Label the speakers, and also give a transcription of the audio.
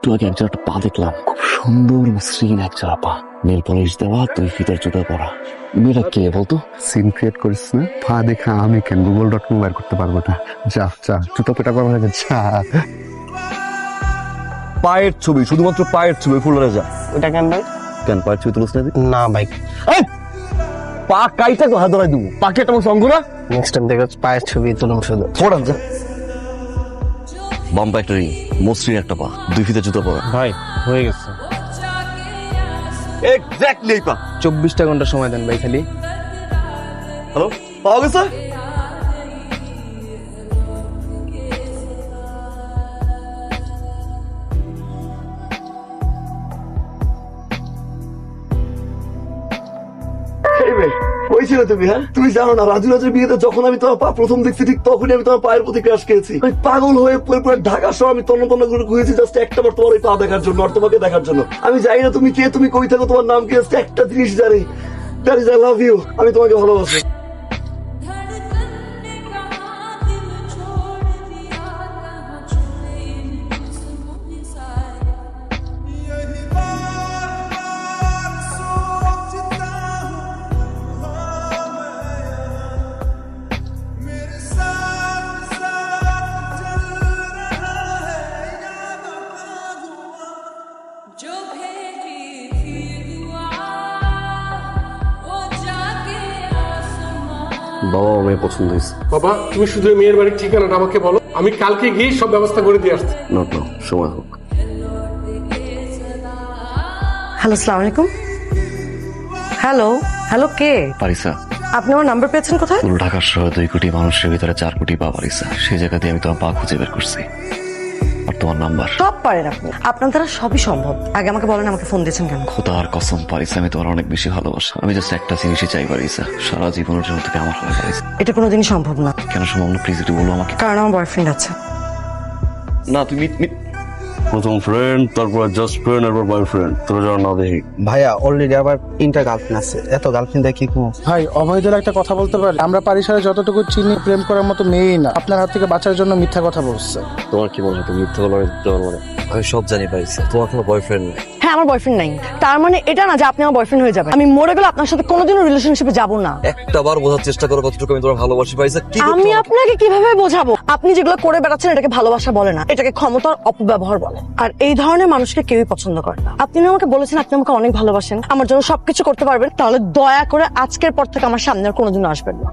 Speaker 1: একটু আগে একজন একটা পা দেখলাম, খুব সুন্দর মসৃণ একজোড়া পা, নেল পলিশ দেওয়া, 2 ফিটের জুতা পরা। মেয়েটা কে বলতো?
Speaker 2: সিন ক্রিয়েট করিস না, পা দেখা আমি কেন গুগল.com বের করতে পারবো না? যা যা, জুতো পেটা করা লাগে, যা।
Speaker 3: পায়ের ছবি, শুধুমাত্র পায়ের ছবি, ফুলরে যা।
Speaker 4: ওটা কেন ভাই?
Speaker 3: কেন পায়ের ছবি তুলিস না?
Speaker 4: না ভাই,
Speaker 3: পা কাইটা তো হাত ধরাই দেবো, পাকে একটা অঙ্গ না।
Speaker 4: নেক্সট টাইম দেখো পায়ের ছবি তুলুম শুধু।
Speaker 3: ফোড়ান যা। বাম্পা একটা রিং, মসৃণ একটা পা, 2 ফিটের জুতা পরা।
Speaker 4: ভাই হয়ে গেছে।
Speaker 3: এক্স্যাক্টলি এই পা।
Speaker 4: 24টা ঘন্টা সময় দেন ভাই খালি।
Speaker 3: হ্যালো, পাওয়া গেছে?
Speaker 5: কই ছিল তুমি? হ্যাঁ, তুমি জানো না রাজু রাজের বিয়েতে যখন আমি তোমার পা প্রথম দেখছি, ঠিক তখনই আমি তোমার পায়ের প্রতি ক্রাশ খেয়েছি। ওই পাগল হয়ে পুরো ঢাকা শহর আমি তন্ন তন্ন করে ঘুরেছি জাস্ট একটা বার তোমার ওই পা দেখার জন্য, আর তোমাকে দেখার জন্য। আমি জানি না তুমি কে, তুমি কই থাকো, তোমার নাম কি, জাস্ট একটা জিনিস জানি, that is I love you. আমি তোমাকে ভালোবাসি।
Speaker 6: जो भेजी थी दुआ वो जाके आसमां।
Speaker 3: বাবা মেয়ে পছন্দ হয়েছে।
Speaker 7: বাবা, তুমি শুধু এই মেয়ের বাড়ির ঠিকানাটা আমাকে বলো, আমি কালকে গিয়ে সব ব্যবস্থা করে দিয়ে আসছি।
Speaker 3: নট নাও, সময় হোক।
Speaker 8: হ্যালো, আসসালামু আলাইকুম। হ্যালো হ্যালো, কে?
Speaker 1: পারিসা,
Speaker 8: আপনি আমার নাম্বার পেয়েছেন কোথায়?
Speaker 1: পুরো ঢাকা শহরে 2 কোটি মানুষের ভিতরে 4 কোটি পা পারিসা। সেই জায়গা দিয়ে আমি তোমার পা খুঁজে বের করছি, আর তোমার নাম্বার।
Speaker 8: সব পারেন আপনি, আপনার দ্বারা সবই সম্ভব। আগে আমাকে বলেন, আমাকে ফোন দিয়েছেন কেন?
Speaker 1: খোদার কসম পারিসা, আমি তোমার অনেক বেশি ভালোবাসা। আমি জাস্ট একটা জিনিসই চাই পারিসা, সারা জীবনের জন্য থেকে আমার হয়ে পারিসা।
Speaker 8: এটা কোনোদিনই সম্ভব না।
Speaker 1: কেন সম্ভব না? প্লিজ একটু বলো আমাকে।
Speaker 8: কারণ আমার বয়ফ্রেন্ড আছে।
Speaker 1: না, তুমি
Speaker 3: প্রথম ফ্রেন্ড, তারপর জাস্ট ফ্রেন্ড, এরপর বয়ফ্রেন্ড, তোরা যেন না দেখি।
Speaker 4: ভাইয়া অলরেডি আবার 3টা গার্লফ্রেন্ড আছে, এত গার্লফ্রেন্ড দেখি কি?
Speaker 9: ভাই, অভয়দের একটা কথা বলতে পারি? আমরা পারিসারে যতটুকু চিনি, প্রেম করার মতো মেয়েই না। আপনার হাত থেকে বাঁচার জন্য মিথ্যা কথা বলছে।
Speaker 3: তোমার কি মনে হয় তুমি মিথ্যা বলার মানে? আমি সব জানি পারিসা, তোমার কোনো বয়ফ্রেন্ড নেই।
Speaker 8: হ্যাঁ, আমার বয়ফ্রেন্ড নাই, তার মানে এটা না যে আপনি আমার বয়ফ্রেন্ড হয়ে যাবেন। আমি মরে গেলে আপনার সাথে কোনোদিনও রিলেশনশিপে যাব না।
Speaker 3: একটা বার বোঝার চেষ্টা করো কতটুকু আমি তোমার ভালোবাসি পারিসা। কি
Speaker 8: আমি আপনাকে কিভাবে বোঝাবো? আপনি যেগুলো করে বেড়াচ্ছেন এটাকে ভালোবাসা বলে না, এটাকে ক্ষমতার অপব্যবহার বলে। আর এই ধরনের মানুষকে কেউই পছন্দ করে না। আপনি না আমাকে বলেছেন আপনি আমাকে অনেক ভালোবাসেন, আমার জন্য সবকিছু করতে পারবেন, তাহলে দয়া করে আজকের পর থেকে আমার সামনে আর কোনোদিনও আসবেন না।